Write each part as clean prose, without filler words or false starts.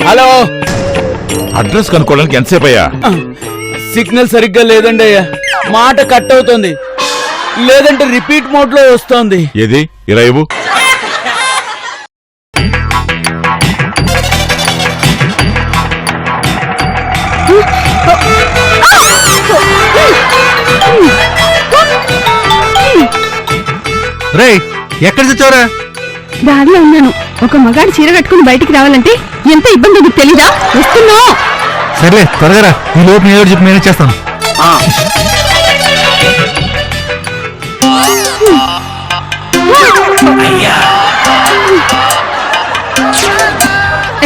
Hello, address కనుక్కోవడానికి ఎంతసేపు అయ్యా? సిగ్నల్ సరిగ్గా లేదండి అయ్యా, మాట కట్ అవుతుంది, లేదంటే రిపీట్ మోడ్ లో వస్తోంది. ఏది ఇరాయివు. రేయ్, ఎక్కడ తెచ్చావురా? దారిలో ఉన్నాను. ఒక మగాడు చీర కట్టుకుని బయటికి రావాలంటే ఎంత ఇబ్బంది నీకు తెలీదా? వస్తున్నా. సర్లే, త్వరగా రా. ఈ లోపు నేను చెప్పి మేనేజ్ చేస్తాను.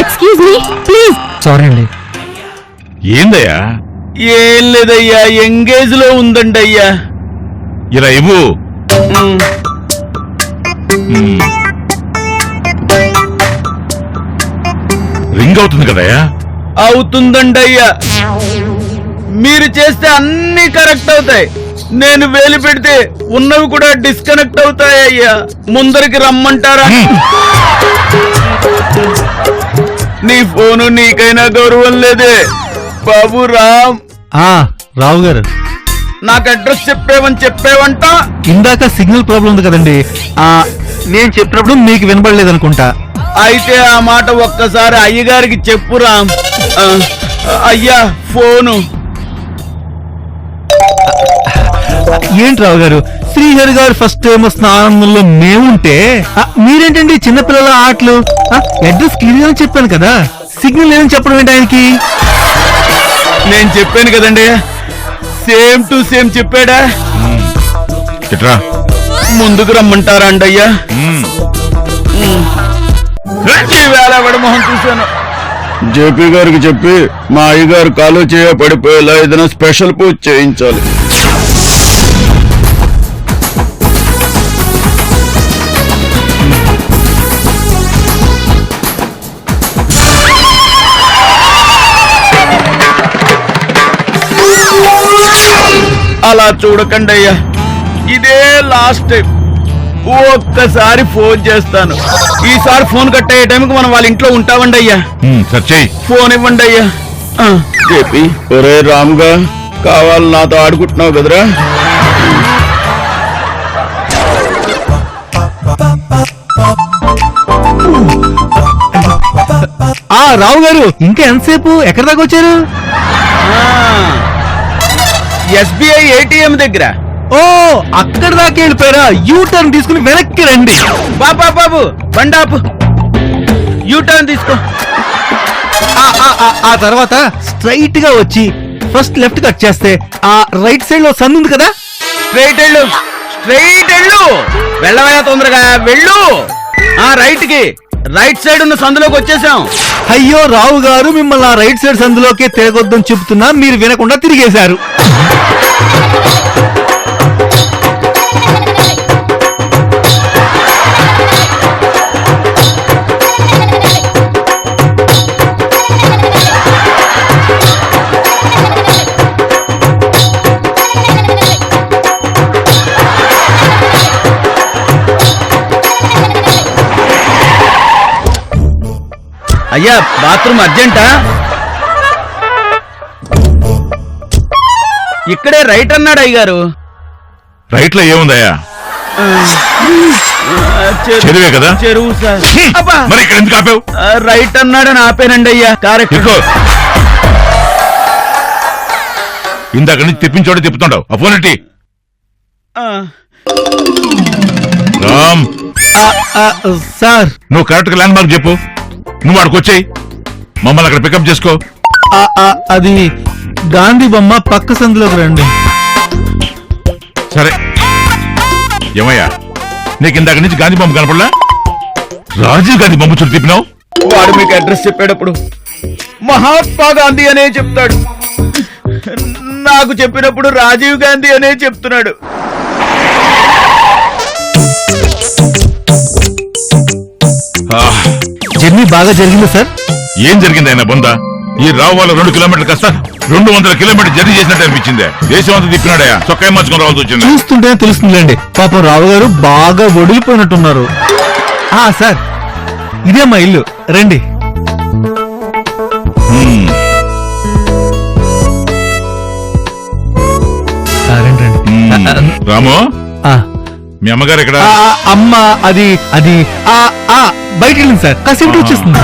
Excuse me please. సారీ అండి. ఏందయ్యా? ఏం లేదయ్యా, ఎంగేజ్ లో ఉందండి అయ్యా. ఇరాయివు. రింగ్ అవుతుంది కదయ్యా? అవుతుందండి అయ్యా. మీరు చేస్తే అన్ని కరెక్ట్ అవుతాయి, నేను వేలు పెడితే ఉన్నవి కూడా డిస్కనెక్ట్ అవుతాయి అయ్యా. ముందరికి రమ్మంటారా? నీ ఫోను నీకైనా గౌరవం లేదే బాబు రామ్. రావు గారు, నాకు అడ్రస్ చెప్పేవంట. ఇందాక సిగ్నల్ ప్రాబ్లం ఉంది కదండి, నేను చెప్పినప్పుడు మీకు వినపడలేదనుకుంటా. అయితే ఆ మాట ఒక్కసారి అయ్యగారికి చెప్పు రామ్. అయ్యా ఫోను. ఏంటి రావు గారు, శ్రీహరి గారు ఫస్ట్ టైం వస్తున్న ఆనందంలో మేముంటే మీరేంటండి చిన్నపిల్లల ఆటలు? అడ్రస్ క్లియర్ అని చెప్పాను కదా, సిగ్నల్ లేదని చెప్పడం ఏంటి ఆయనకి? నేను చెప్పాను కదండి, సేమ్ టు సేమ్ చెప్పాడా. ఇట్రా. ముందుకు రమ్మంటారా అండి అయ్యా? ఈవేళ ఎవడి మొహం చూశాను. జేపీ గారికి చెప్పి మా అయ్యగారు కాలు చేయ పడిపోయేలా ఏదైనా స్పెషల్ పూజ చేయించాలి. అలా చూడకండి అయ్యా, ఇదే లాస్ట్ టైం. ఒక్కసారి ఫోన్ చేస్తాను. ఈసారి ఫోన్ కట్ అయ్యే టైంకి మనం వాళ్ళ ఇంట్లో ఉంటామండి అయ్యా. ఫోన్ ఇవ్వండి అయ్యా. చెప్పి ఒరే రామ్గా, కావాలి నాతో ఆడుకుంటున్నావు కదరా? రావు గారు, ఇంకా ఎంతసేపు? ఎక్కడి దాకా వచ్చారు? ఎస్బీఐ ఏటీఎం దగ్గర. ఓ, అక్కడ దాకా వెళ్ళిపోయారా? యూ టర్న్ తీసుకుని వెనక్కి రండి. బాబు బండాపు, యూ టర్న్ తీసుకో. ఆ తర్వాత స్ట్రైట్ గా వచ్చి ఫస్ట్ లెఫ్ట్ కట్ చేస్తే ఆ రైట్ సైడ్ లో సందు ఉంది కదా, స్ట్రైట్ వెళ్ళు, స్ట్రైట్ వెళ్ళు. వెళ్ళవయ్యా, తొందరగా వెళ్ళు. రైట్ కి, రైట్ సైడ్ ఉన్న సందులోకి వచ్చేసాం. అయ్యో రావు గారు, మిమ్మల్ని ఆ రైట్ సైడ్ సందులోకే తిరగొద్దని చెప్తున్నా, మీరు వినకుండా తిరిగేశారు. అయ్యా బాత్రూమ్ అర్జెంటా? ఇక్కడే రైట్ అన్నాడు అయ్యగారు. రైట్ లో ఏముందయ్యా? చెరువే కదా? చెరువు సార్. మరి ఇక్కడ ఎందుకు ఆపావు? రైట్ అన్నాడని ఆపేనండి అయ్యా. కరెక్ట్. ఇందాక నుంచి తిప్పించోడే తిప్పుతుంటావు. ఆ ఫోన్ ఏంటి? రామ్, సార్, నువ్వు కరెక్ట్ గా ల్యాండ్ మార్క్ చెప్పు. నువ్వు అక్కడికి వచ్చాయి, మమ్మల్ని అక్కడ పికప్ చేసుకో. అది గాంధీ బొమ్మ పక్క సందులోకి రండి. సరే. ఏమయ్యా, నీకు ఇందాక నుంచి గాంధీ బొమ్మ కనపడలా? రాజీవ్ గాంధీ బొమ్మ చుట్టూ తిప్పినావు. వాడు మీకు అడ్రస్ చెప్పేటప్పుడు మహాత్మా గాంధీ అనే చెప్తాడు, నాకు చెప్పినప్పుడు రాజీవ్ గాంధీ అనే చెప్తున్నాడు. జర్నీ బాగా జరిగింది సార్. ఏం జరిగింది ఆయన బొంద? ఈ రావు వాళ్ళ 2 కిలోమీటర్లు కాస్త 200 కిలోమీటర్ జర్నీ చేసినట్టు అనిపించిందే. దేశం అంతా తిప్పినాడయా, చొక్కా మార్చుకొని రావాల్సి వచ్చింది. చూస్తుంటే తెలుస్తుందిలేండి, పాపం రావు గారు బాగా ఒడిగిపోయినట్టున్నారు. సార్, ఇదే మా ఇల్లు, రండి. రండి రండి. రాము, ఆ, మీ అమ్మగారు ఎక్కడ? అమ్మ అది అది బయట వెళ్ళింది సార్, కాసేపు వచ్చేస్తుంది.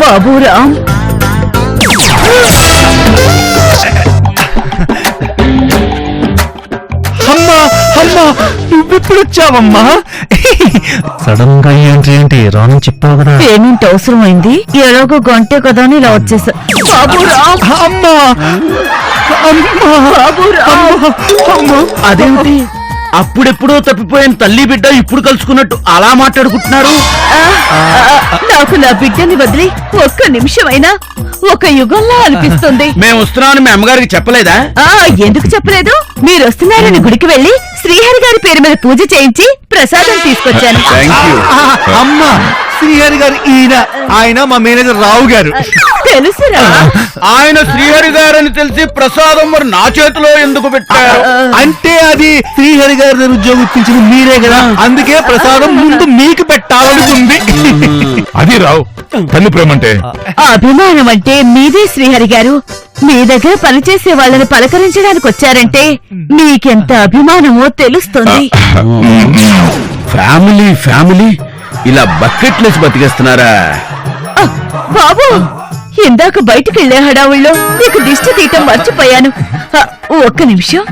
బాబురామ్, అమ్మా అమ్మా, నువ్వెప్పుడు వచ్చావమ్మా? సడన్ గా ఏంటి రాను చెప్పావు కదా. పేమెంట్ అవసరమైంది, ఎలాగో గంటే కదా అని ఇలా వచ్చేసా. బాబురామ్, అమ్మా అమ్మా అమ్మా, అదేమిటి అప్పుడెప్పుడో తప్పిపోయిన తల్లి బిడ్డ ఇప్పుడు కలుసుకున్నట్టు అలా మాట్లాడుకుంటున్నారు? నాకు నా బిడ్డని వదిలి ఒక్క నిమిషమైనా ఒక యుగంలా అనిపిస్తుంది. మేము వస్తున్నామని మీ అమ్మగారికి చెప్పలేదా? ఎందుకు చెప్పలేదు? మీరు వస్తున్నారని గుడికి వెళ్లి శ్రీహరి గారి పేరు మీద పూజ చేయించి ప్రసాదం తీసుకొచ్చాను. Thank you. అమ్మా, శ్రీహరి గారు ఆయన మా మేనేజర్ రావు గారు. తెలుసురా? ఆయన శ్రీహరి గారని తెలిసి ప్రసాదం మరి నా చేతిలో ఎందుకు పెట్టారు? అంటే అది శ్రీహరి గారి దగ్గర ఉద్యోగం ఇప్పించింది మీరే కదా, అందుకే ప్రసాదం ముందు మీకు పెట్టాలనుకుంది. అది రావు తల్లి ప్రేమంటే. అభిమానం అంటే మీదే శ్రీహరి గారు. మీ దగ్గర పనిచేసే వాళ్ళని పలకరించడానికి వచ్చారంటే మీకెంత అభిమానమో తెలుస్తుంది. ఫ్యామిలీ ఫ్యామిలీ ఇలా బకెట్లేసి బతికేస్తున్నారా? బాబు, ఇందాక బయటికి వెళ్లే హడావుల్లో నీకు దిష్టి తీయటం మర్చిపోయాను. ఒక్క నిమిషం.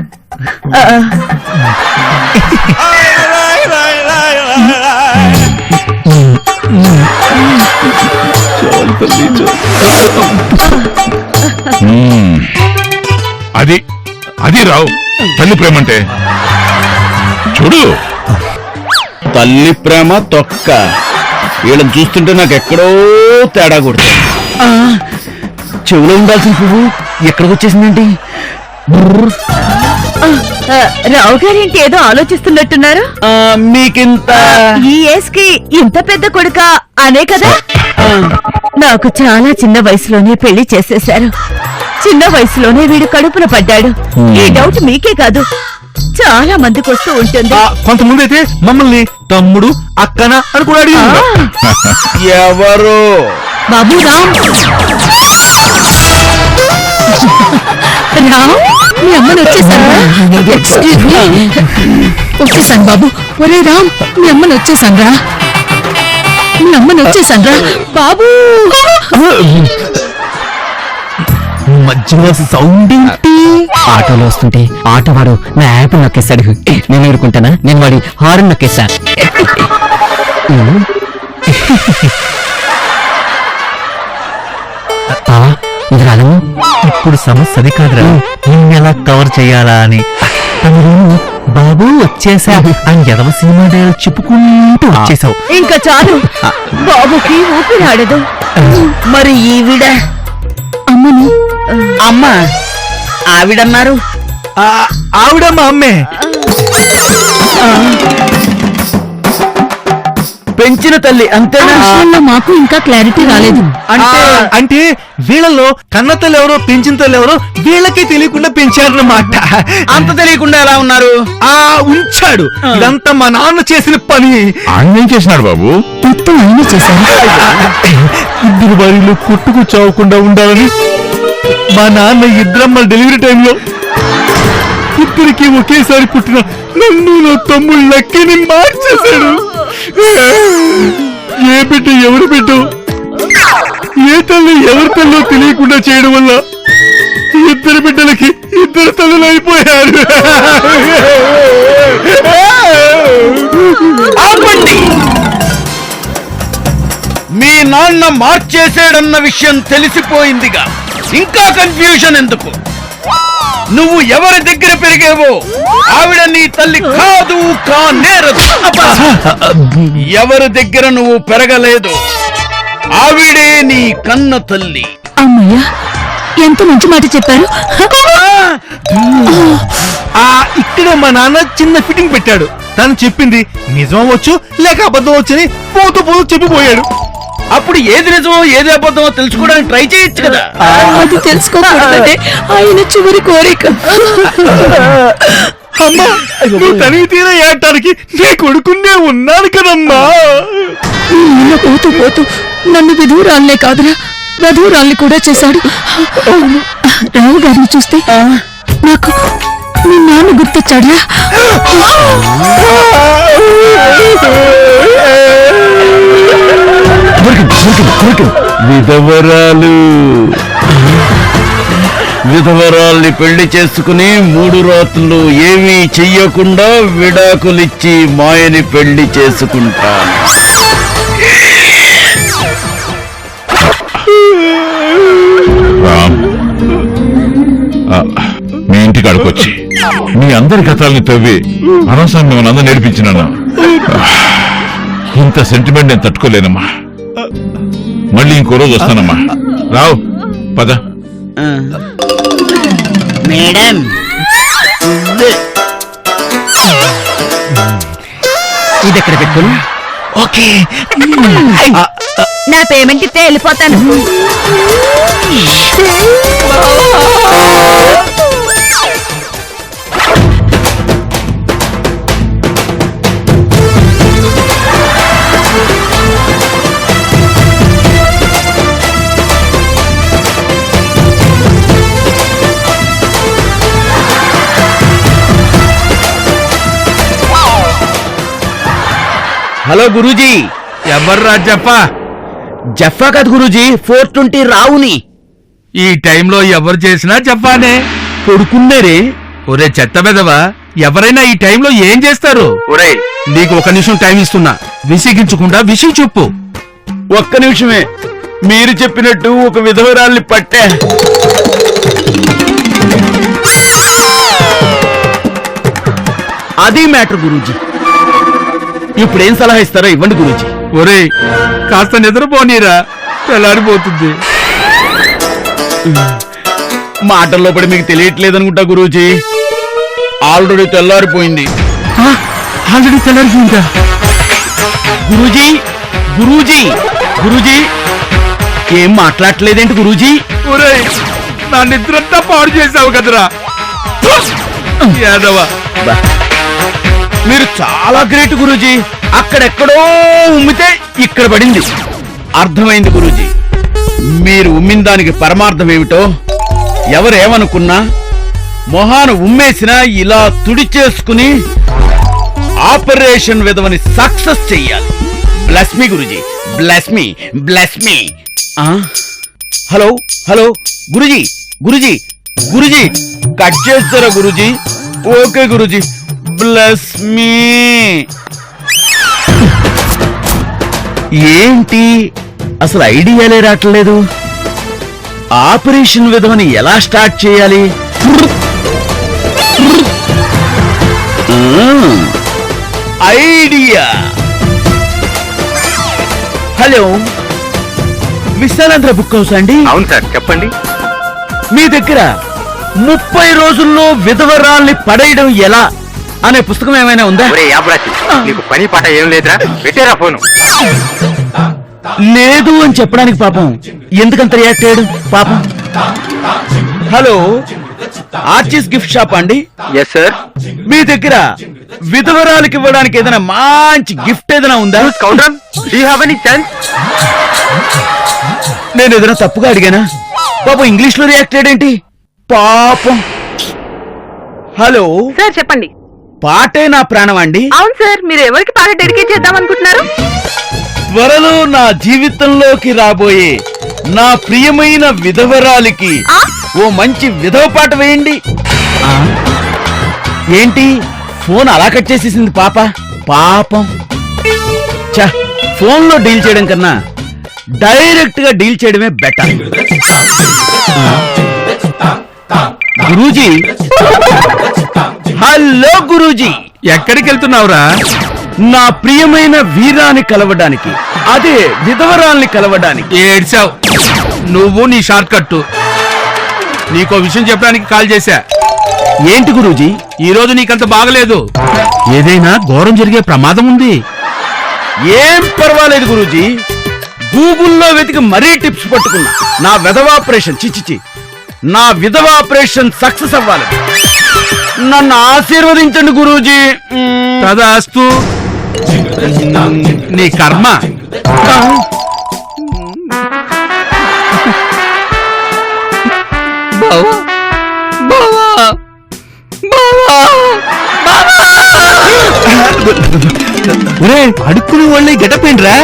అది అది రావు తల్లి ప్రేమంటే. చూడు, తల్లి ప్రేమ తొక్క. వీళ్ళని చూస్తుంటే నాకు ఎక్కడో తేడా కొడుతుంది. చెవులో ఉండాల్సిన పువ్వు ఎక్కడికి వచ్చేసిందేంటి? రావు గారేంటి ఏదో ఆలోచిస్తున్నట్టున్నారు? మీకింత ఈ ఏజ్ కి ఇంత పెద్ద కొడుక అనే కదా. నాకు చాలా చిన్న వయసులోనే పెళ్లి చేసేశారు. చిన్న వయసులోనే వీడు కడుపున పడ్డాడు. ఈ డౌట్ మీకే కాదు, చాలా మందికి వస్తూ ఉంటుంది. కొంతమంది అయితే మమ్మల్ని తమ్ముడు అక్కన అని కూడా అడిగారు. ఎవరు? బాబు రామ్, రామ్, మీ అమ్మని వచ్చేసాను. వచ్చేసాను బాబు. ఒరే రామ్, మీ అమ్మని వచ్చేసాను రా. మీ అమ్మని వచ్చేసాను రా బాబు. మధ్యలో సౌండ్ ఆటోలో వస్తుంటే ఆటోవాడు నా యాప్ నొక్కేశాడు. నేను ఊరుకుంటానా? నేను వాడి హారన్ నొక్కేశా. ఇది రాదము. ఇప్పుడు సమస్య అది కాదురా, నిన్నెలా కవర్ చేయాలా అని. తమరు బాబు వచ్చేసా అని ఎదవ సినిమా డైలాగ్ చెప్పుకుంటూ వచ్చేసావు. ఇంకా చాలు, బాబుకి ఊపిరాడదు. మరి ఈవిడ అమ్మని అమ్మ ఆవిడన్నారు? ఆవిడ మా అమ్మే. పెంచిన తల్లి అంతేనా? మాకు ఇంకా క్లారిటీ రాలేదు. అంటే వీళ్ళలో కన్న తల్లి ఎవరో పెంచిన తల్లి ఎవరో వీళ్ళకే తెలియకుండా పెంచారన్నమాట. అంత తెలియకుండా ఎలా ఉన్నారు? ఉంచాడు. ఇదంతా మా నాన్న చేసిన పని. ఆయన ఏం చేసినాడు బాబు? మొత్తం ఆయన చేశారు. ఇద్దరు భార్యలు కొట్టుకు చావకుండా ఉండాలని మా నాన్న ఇద్దరమ్మ డెలివరీ టైంలో ఇద్దరికి ఒకేసారి పుట్టిన నన్ను నా తమ్ముడు లక్కీని మార్చేశాడు. ఏ బిడ్డ ఎవరు బిడ్డ, ఏ తల్లి ఎవరి తల్లో తెలియకుండా చేయడం వల్ల ఇద్దరు బిడ్డలకి ఇద్దరు తల్లులు అయిపోయారు. ఆపండి! మీ నాన్న మార్చేసాడన్న విషయం తెలిసిపోయిందిగా, ఇంకా కన్ఫ్యూజన్ ఎందుకు? నువ్వు ఎవరి దగ్గర పెరిగేవో ఆవిడ నీ తల్లి కాదు, కానేరదు. ఎవరి దగ్గర నువ్వు పెరగలేదు ఆవిడే నీ కన్న తల్లి. అమ్మయ్య, ఎంత మంచి మాట చెప్పారు. ఇక్కడే మా నాన్న చిన్న ఫిట్టింగ్ పెట్టాడు. తను చెప్పింది నిజం అవ్వచ్చు లేక అబద్ధం వచ్చని పోతూ పోతూ చెప్పిపోయాడు. అప్పుడు ఏది నిజమో ఏది అబద్ధమో తెలుసుకోవడానికి ట్రై చేయొచ్చు కదా. అది తెలుసుకోకూడదంటే ఆయన చివరి కోరిక. అమ్మా నువ్వు తనివి తీరా ఏడటానికి నీ కొడుకునే ఉన్నాను కదమ్మా. నిన్న పోతూ పోతూ నన్ను విధురాల్నే కాదురా వధురాల్ని కూడా చేశాడు. రావు గారిని చూస్తే నాకు మీ నాన్న గుర్తొచ్చాడురా. విధవరాల్ని పెళ్లి చేసుకుని 3 రాత్రులు ఏమీ చెయ్యకుండా విడాకులిచ్చి మాయని పెళ్లి చేసుకుంటాను. రామ్, మీ ఇంటికి అడుకొచ్చి మీ అందరి గతాలని తవ్వి అనవసరం మిమ్మల్ని అందరూ నేర్పించినాను. ఇంత సెంటిమెంట్ నేను తట్టుకోలేనమ్మా. మళ్ళీ ఇంకో రోజు వస్తానమ్మా. రావు పద. మేడం ఇది ఎక్కడ పెట్టుకుని ఓకే నా పేమెంట్ ఇస్తే వెళ్ళిపోతాను. హలో గురూజీ. ఎవర్రా జప్పా? జఫా కాదు గురూజీ, 420 రావుని. ఈ టైంలో ఎవరు చేసినా జప్పానే. కొడుకున్నారే. ఒరే చెత్త బెదవా, ఎవరైనా ఈ టైంలో ఏం చేస్తారు? ఒరే నీకు 1 నిమిషం టైం ఇస్తున్నా, విసిగించకుండా విషయం చెప్పు. ఒక్క నిమిషమే. మీరు చెప్పినట్టు ఒక విధవరాల్ని పట్టా. అది మ్యాటర్ గురూజీ. ఇప్పుడేం సలహా ఇస్తారో ఇవ్వండి గురూజీ. ఒరే కాస్త నిద్రపోనీరా, తెల్లారిపోతుంది. మాటల్లో పడి మీకు తెలియట్లేదనుకుంటా గురూజీ. ఆల్రెడీ తెల్లారిపోయింది. ఆల్రెడీ తెల్లారిపోయిందా? గురూజీ గురూజీ గురూజీ ఏం మాట్లాడలేదేంటి గురూజీ? ఒరే నా నిద్రంతా పాడు చేసావు కదరా యాదవ. మీరు చాలా గ్రేట్ గురూజీ. అక్కడెక్కడో ఉమ్మితే ఇక్కడ పడింది. అర్థమైంది గురూజీ. మీరు ఉమ్మిన దానికి పరమార్థం ఏమిటో. ఎవరేమనుకున్నా మొహాను ఉమ్మేసినా ఇలా తుడిచేసుకుని ఆపరేషన్ విధవని సక్సెస్ చెయ్యాలి. Bless me Guruji, bless me, bless me. Hello hello Guruji Guruji Guruji cut చేస్తారా Guruji? Okay Guruji, bless me. ఏంటి అసలు ఐడియాలే రావట్లేదు. ఆపరేషన్ విధవని ఎలా స్టార్ట్ చేయాలి? Idea. Hello, Visalaandhra book house అండి? అవును సార్, చెప్పండి. మీ దగ్గర 30 రోజుల్లో విధవరాల్ని పడేయడం ఎలా అనే పుస్తకం ఏమైనా ఉందా? ఒరే యాబ్రాసి, నీకు పని పాట ఏం లేదురా, పెట్టేరా ఫోను. లేదు అని చెప్పడానికి పాపం ఎందుకంత రియాక్ట్ అయ్యాడు పాపం. హలో, ఆర్చిస్ గిఫ్ట్ షాప్ అండి? Yes sir. మీ దగ్గర విధవరాలకి ఇవ్వడానికి ఏదైనా మంచి గిఫ్ట్ ఏదైనా ఉందా? Counter, do have any chance? నేను ఏదైనా తప్పుగా అడిగానా? పాపం ఇంగ్లీష్ లో రియాక్ట్ అయ్యాడేంటి పాపం. హలో సార్ చెప్పండి. పాటే నా ప్రాణం అండి. అవును సార్, మీరు ఎవరికి పాట డెడికేట్ చేద్దాం అనుకుంటున్నారు? త్వరలో నా జీవితంలోకి రాబోయే నా ప్రియమైన విధవరాలికి ఓ మంచి విధవ పాట వేయండి. ఏంటి ఫోన్ అలా కట్ చేసేసింది పాప పాపం. చ, ఫోన్ లో డీల్ చేయడం కన్నా డైరెక్ట్ గా డీల్ చేయడమే బెటర్. గురూజీ, హలో గురూజీ. ఎక్కడికి వెళ్తున్నావురా? నా ప్రియమైన వీరాన్ని కలవడానికి, అదే విధవరాల్ని కలవడానికి. ఏడ్చావు నువ్వు నీ షార్ట్ కట్. నీకో విషయం చెప్పడానికి కాల్ చేశా. ఏంటి గురూజీ? ఈ రోజు నీకంత బాగలేదు, ఏదైనా ఘోరం జరిగే ప్రమాదం ఉంది. ఏం పర్వాలేదు గురూజీ, గూగుల్లో వెతికి మరీ టిప్స్ పట్టుకున్నా. నా విధవ ఆపరేషన్ చిచిచి నా విధవ ఆపరేషన్ సక్సెస్ అవ్వాలి. నన్ను ఆశీర్వదించండి గురూజీ. తదాస్తు. నీ కర్మ. బావా బావా బావా ఒరే అడుక్కుని వాళ్ళని గెటపేంట్రా?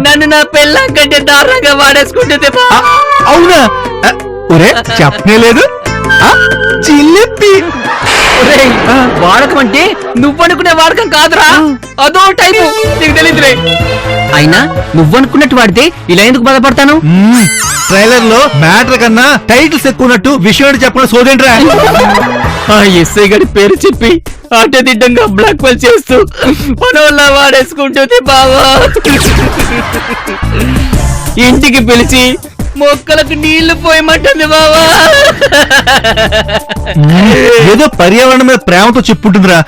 నన్ను నా పెళ్ళం కంటే దారుణంగా వాడేసుకుంటుంది అవునా? ఒరే చెప్పనే లేదు. చిల్లెప్పి వాడకం అంటే నువ్వనుకునే వాడకం కాదురా, అదో టైపు, నీకు తెలియదులే. అయినా నువ్వనుకున్నట్టు వాడితే ఇలా ఎందుకు బాధపడతాను? ట్రైలర్ లో మ్యాటర్ కన్నా టైటిల్స్ ఎక్కువన్నట్టు విషయం చెప్పడం సోదేంట్రా? ఆ ఎస్ఐ గారి పేరు చెప్పి అడ్డదిడ్డంగా బ్లాక్ మెయిల్ చేస్తూ మన వల్ల వాడేసుకుంటుంది బావా. ఇంటికి పిలిచి మొక్కలకు నీళ్లు పోయమంటుంది బావా. ఏదో పర్యావరణం మీద ప్రేమతో చెప్పుంటుందిరా.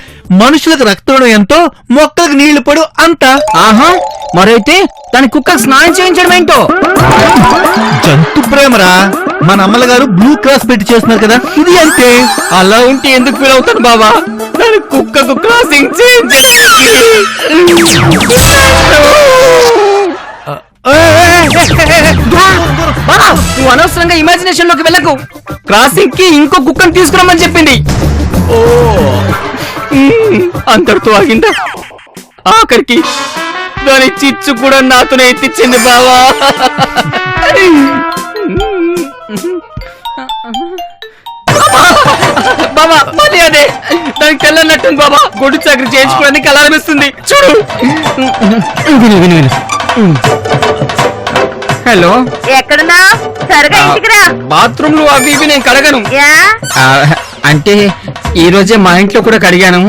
మనుషులకు రక్తం ఎంతో, మొక్కలకు నీళ్లు పడు అంత. ఆహా, మరైతే తన కుక్కకు స్నానం చేయించడం ఏంటో. జంతు ప్రేమరా. మన అమ్మల గారు బ్లూ క్రాస్ పెట్టి చేస్తున్నారు కదా, ఇది అంతే. అలా ఉంటే ఎందుకు ఫీల్ అవుతాను బావా? తన కుక్కకు క్రాసింగ్ చేయించి బావా, నువ్వు అనవసరంగా ఇమాజినేషన్ లోకి వెళ్ళకు. క్రాసింగ్ కి ఇంకో కుక్కను తీసుకురమ్మని చెప్పింది. అంతటితో ఆగిందా? ఆఖరికి దాని చిచ్చు కూడా నాతోనే ఎత్తిచ్చింది బావా. బాబా మళ్ళీ అదే, దానికి తెల్లన్నట్టుంది బాబా. గొడ్డు చాకరీ చేయించుకోవడానికి అలా అనిపిస్తుంది చూడు. విను విను విను. హలో, ఎక్కడున్నా? త్వరగా ఇంటికి రా. బాత్రూమ్ లో అవి ఇవి నేను కడగను. యా? అంటే ఈ రోజే మా ఇంట్లో కూడా కడిగాను,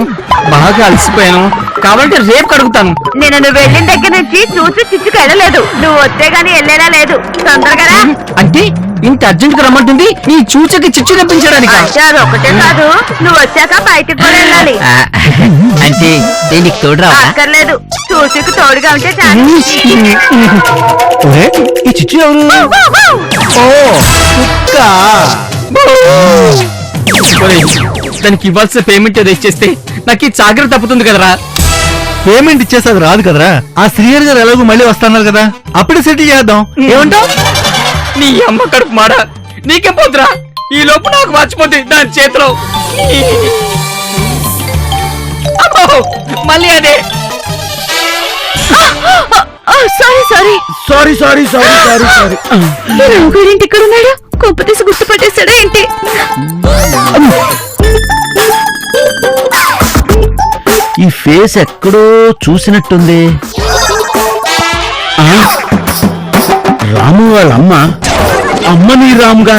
బాగా అలసిపోయాను. కాబట్టి రేపు కడుగుతాను. నేను నువ్వు వెళ్ళిన దగ్గర నుంచి చూసి చిచ్చుకు వెళ్ళలేదు. నువ్వు వస్తే గానీ వెళ్ళేలా లేదు. తొందరగా రా. అంటే ఇంత అర్జెంట్ గా రమ్మంటుంది నీ చూచకి చిచ్చు తెప్పించడానికి? అంటే అది ఒకటే కాదు, నువ్వు వచ్చాక బయటికి కూడా వెళ్ళాలి. అంటే దీనికి తోడు రావా? అక్కర్లేదు, చూసుకు తోడుగా ఉంటే చాలు. ఒరే ఈ చిచ్చు ఎవరు? ఓ కుక్క. ఒరేయ్, దానికి ఇవ్వాల్సిన పేమెంట్ ఏదో ఇచ్చేస్తే నాకు ఈ చాకరీ తప్పుతుంది కదరా. పేమెంట్ ఇచ్చేసి అది రాదు కదరా. ఆ శ్రీహరి గారు ఎలాగో మళ్ళీ వస్తున్నారు కదా, అప్పుడే సెటిల్ చేద్దాం. ఏమంటావు? నీ అమ్మ కడుపు మాడ, నీకే పోతురా. ఈ లోపు నాకు మర్చిపోద్ది దాని చేతిలో. అమ్మో, మళ్ళీ అదే. Sorry sorry sorry sorry sorry sorry sorry. రావుగారింటి ఇక్కడ ఉన్నాడు. కొంప తీసి గుర్తుపట్టేశాడా ఏంటి? ఈ ఫేస్ ఎక్కడో చూసినట్టుంది. రాము వాళ్ళ అమ్మ. అమ్మ నీ రాముగా.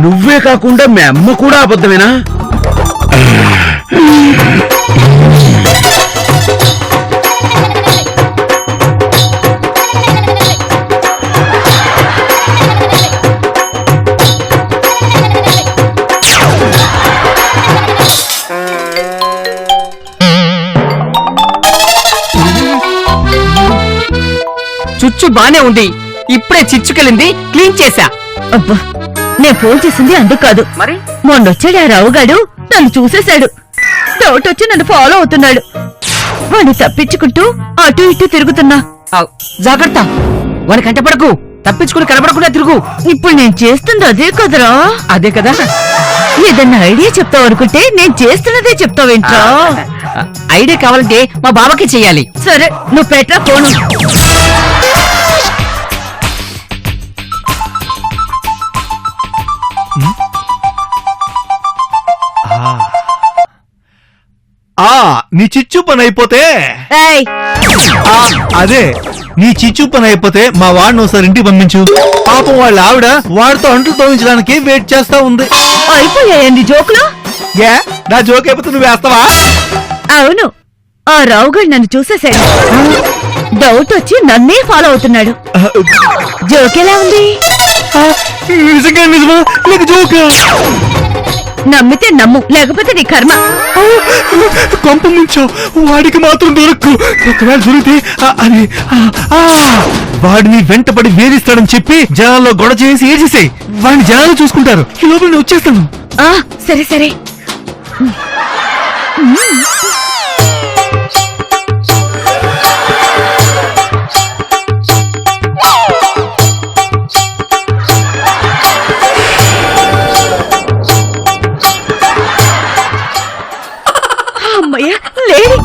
నువ్వే కాకుండా మీ అమ్మ కూడా అబద్ధమేనా? చుచ్చు బానే ఉంది, ఇప్పుడే చిచ్చుకెళ్ళింది, క్లీన్ చేశా. అబ్బా, నేను ఫోన్ చేసింది అందుకు కాదు. మరి మొన్నొచ్చాడు ఆ రావుగాడు, నన్ను చూసేశాడు. డౌట్ వచ్చి నన్ను ఫాలో అవుతున్నాడు. వాడిని తప్పించుకుంటూ అటు ఇటు తిరుగుతున్నా. జాగ్రత్త, వాని కంట పడకు. తప్పించుకుని కనబడకుండా తిరుగు. ఇప్పుడు నేను చేస్తుంది అదే కదరా. అదే కదా. ఏదన్నా ఐడియా చెప్తావు అనుకుంటే నేను చేస్తున్నదే చెప్తావేంట్రా? ఐడియా కావాలంటే మా బాబాకి చెయ్యాలి. సరే, నువ్వు పెట్టరా ఫోను. నీ చిచ్చు పని అయిపోతే ఏయ్, అదే నీ చిచ్చు పని అయిపోతే మా వాడిని ఒకసారి ఇంటికి పంపించు. పాపం వాళ్ళ ఆవిడ వాడితో అంట్లు తోమించడానికి వెయిట్ చేస్తా ఉంది. అయిపోయాయండి జోకులు? ఏ నా జోక్ అయిపోతే నువ్వు వేస్తావా? అవును, ఆ రావుగాడు నన్ను చూసేశాడు. డౌట్ వచ్చి నన్నే ఫాలో అవుతున్నాడు. జోక్ ఎలా ఉంది? నిజంగా నిజమా? నీకు జోక్ నమ్మితే నమ్ము, లేకపోతే నీ కర్మ. కొంప ముంచో, వాడికి మాత్రం దొరక్కు. ఒకవేళ దొరికితే అది వాడిని వెంటపడి వేధిస్తాడని చెప్పి జనాల్లో గొడవ చేసి ఏడ్చేసాయి. వాడిని జనాలు చూసుకుంటారు. ఈ లోపల నేను వచ్చేస్తాను. సరే సరే. అమ్మయ్య లేడి.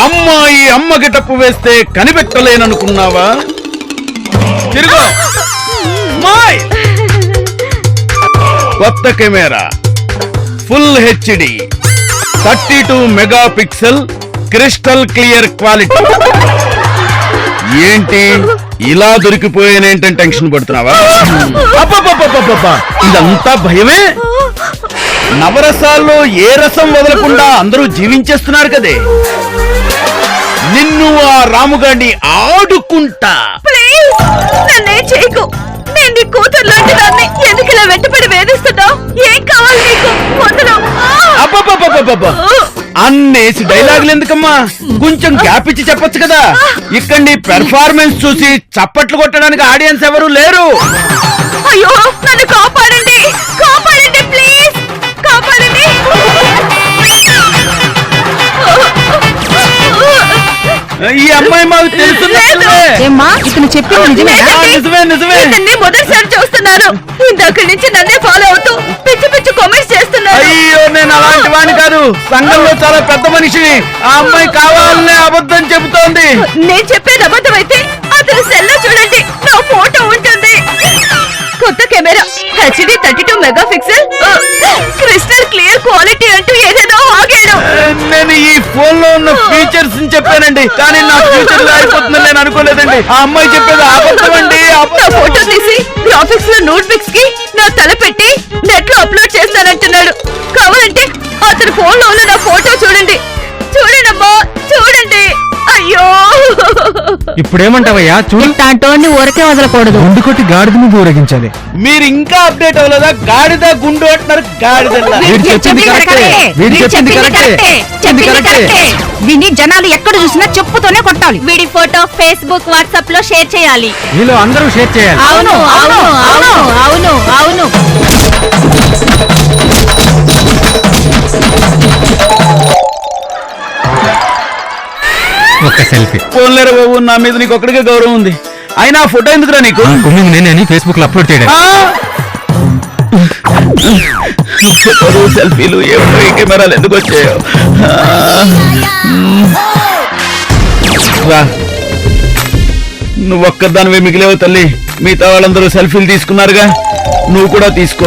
అమ్మాయి అమ్మకి టప్పు వేస్తే కనిపెట్టలేననుకున్నావా? తిరుగు. స్మైల్. కొత్త camera, full HD, 32 megapixel, crystal clear quality. ఏంటి ఇలా దొరికిపోయానేంటని టెన్షన్ పడుతున్నావా? అబ్బబ్బబ్బబ్బబ్బబ్బా, ఇదంతా భయమే. నవరసాల్లో ఏ రసం వదలకుండా అందరూ జీవించేస్తున్నారు కదే. నిన్ను ఆ రాముగాడిని ఆడుకుంటా. ప్లీజ్ నన్నే చేయకు. నేను నీ కూతురు లాంటి దాన్ని. ఎందుకు ఇలా వెంటపడి వేధిస్తున్నావు? ఏం కావాలి నీకు? వదలు. అబ్బబ్బబ్బబ్బబ్బబ్బా, అన్నేసి డైలాగులు ఎందుకమ్మా? కొంచెం గ్యాప్ ఇచ్చి చెప్పొచ్చు కదా. ఇక్కడ నీ పెర్ఫార్మెన్స్ చూసి చప్పట్లు కొట్టడానికి ఆడియన్స్ ఎవరు లేరు. అయ్యో నన్ను కాపాడండి, కాపాడండి ప్లీజ్, కాపాడండి. ఈ అమ్మాయి మాకు తెలుసు. ఏమ్మా ఇతను చెప్పింది నిజమేనా? నిజమే నిజమే. ఇతన్ని మొదటిసారి చూస్తున్నాను. ఇందాక నుంచి నన్నే ఫాలో అవుతూ పిచ్చి పిచ్చి కామెంట్స్ చేస్తున్నాను. అయ్యో నేను అలాంటి వాడిని కాదు. సంఘంలో చాలా పెద్ద మనిషిని. ఆ అమ్మాయి కావాలనే అబద్ధం చెబుతోంది. నేను చెప్పేది అబద్ధమైతే అతని సెల్లో చూడండి, నా ఫోటో ఉంటుంది. కొత్త camera, HD 32 megapixel, crystal clear quality అంటూ ఏదేదో ఆగాడు. నేను ఈ ఫోన్ లో ఉన్న ఫీచర్స్ చెప్పానండి, కానీ నా ఫ్యూచర్ లో అయిపోతుందని నేను అనుకోలేదండి. ఆ అమ్మాయి చెప్పేది అబద్ధం అండి. నా ఫోటో తీసి గ్రాఫిక్స్ లో నోట్ పిక్స్ కి నా తల పెట్టి నెట్ లో అప్లోడ్ చేస్తానంటున్నాడు. కావాలంటే అతని ఫోన్ లో ఉన్న నా ఫోటో చూడండి. చూడండమ్మా చూడండి. అయ్యో ఇప్పుడేమంటావయ్యా? చూడు, ఇట్లాంటోని ఊరకే వదలకూడదు. గుండు కొట్టి గాడిద మీద ఊరేగించాలి. మీరు ఇంకా అప్డేట్ అవ్వలేదా? గాడిద గుండు అంటున్నారు. గాడిదల్లా. వీడు చెప్పింది కరెక్టే. వీడు చెప్పింది కరెక్టే. చెప్పింది కరెక్టే. దీన్ని జనాలు ఎక్కడ చూసినా చెప్పుతోనే కొట్టాలి. వీడి ఫోటో ఫేస్బుక్ వాట్సాప్ లో షేర్ చేయాలి. వీళ్ళు అందరూ షేర్ చేయాలి. అవును అవును అవును అవును అవును. ఒక్క సెల్ఫీ. ఫోన్లేరా బాబు, నా మీద నీకు ఒక్కడికే గౌరవం ఉంది. అయినా ఆ ఫోటో ఎందుకురా నీకు? నేనే అని ఫేస్బుక్ లో అప్లోడ్ చేయడం. ఫోటోలు సెల్ఫీలు ఏమో ఈ కెమెరాలు ఎందుకు వచ్చాయో. రా, నువ్వు ఒక్కదానివే మిగిలేవు తల్లి. మిగతా వాళ్ళందరూ సెల్ఫీలు తీసుకున్నారుగా, నువ్వు కూడా తీసుకో.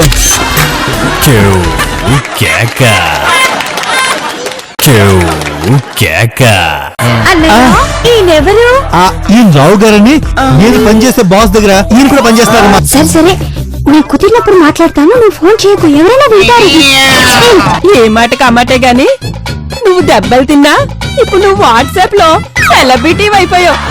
ఈయనెవరు? ఈయన రావు గారని నేను పనిచేసే బాస్ దగ్గర ఈయన కూడా పనిచేస్తారు. సరే సరే నీ కుదిరినప్పుడు మాట్లాడతాను. నువ్వు ఫోన్ చేయకు, ఎవరైనా వింటారు. ఏ మాటకి అమ్మాటే గాని నువ్వు దెబ్బలు తిన్నా ఇప్పుడు నువ్వు వాట్సాప్ లో సెలబ్రిటీ అయిపోయావు.